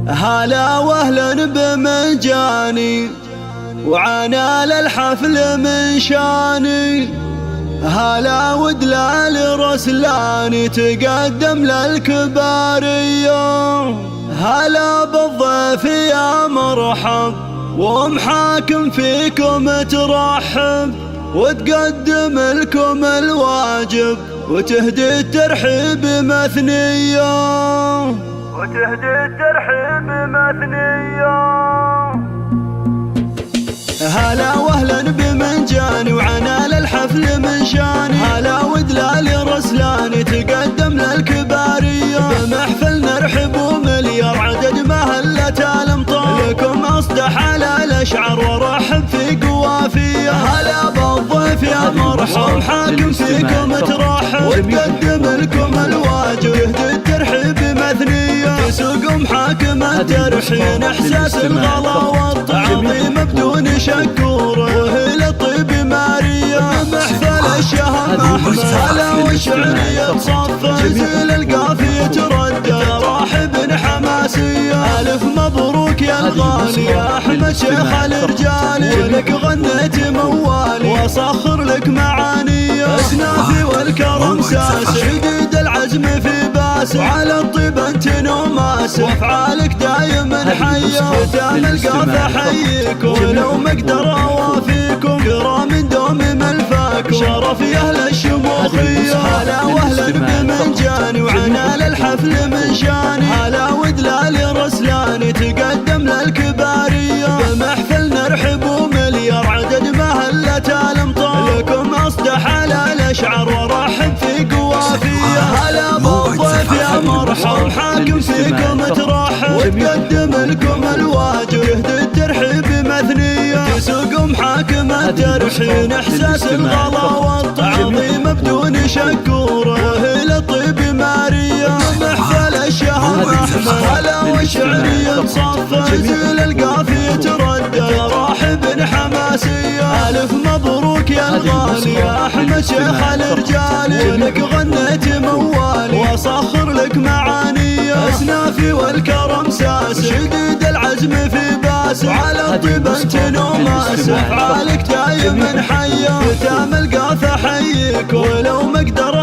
هلا واهلا بمجاني وعنا للحفل من شاني. هلا ودلال رسلاني تقدم للكبارية. هلا بالضيف يا مرحب ومحاكم فيكم ترحب وتقدم لكم الواجب وتهدي الترحيب مثنية. هلا واهلا بمنجاني وعنا للحفل من شاني. هلا ودلال رسلاني تقدم للكبارية. بمحفل نرحب ومليار عدد مهلة الامطار لكم اصدح على الاشعار ورحب في قوافية. هلا بالضيف يا مرحب حاكم فيكم ترحب وتقدم لكم الواجب يهدي الترحيب مثنية. تسوق محاكم الترحين احساس الغلا والتعظيم بدون شكور وهي للطيب مارية. محفل الشهم احمد هلا والشعرية تصفى زيل القافية تردد راحب حماسية. الف مبروك يا الغالي يا احمد شيخ الرجالي ولك غنيت موالي واصخر لك معاني. اسنافي والكرم ساس شديد العزم في باس وعلى الطيب انت نوماس وافعالك دايما حيه. ختام القافة حييك ولو ما اقدر اوافيكم كرام دوم ملفاكم شرف يا اهل الشموخيه. هلا واهلا بمنجاني وعنا للحفل من شاني. هلا ودلال رسلاني تقدم للكباريه. بمحفل نرحب ومليار عدد مهلة الامطار لكم اصدح على الاشعار ورحب في قوافيه. هلا بالضيف يا مرحب حاكم فيكم ترحب وتقدم لكم الواجب يهدي الترحيب مثنية. تسوق محاكم الترحين احساس الغلا والتعظيم بدون شكور وهي للطيب مارية. محفل الشهم احمد هلا والشعرية تصفى زيل القافية تردد راحب حماسية. الف مبروك يا الغالي يا احمد شيخ الرجالي ولك غنيت موالي واصخر لك معاني. اسنافي والكرم ساس شديد العزم في باس وعلى الطيب انت نوماس افعالك دايما حيه. ختام القافة حييك ولو ما اقدر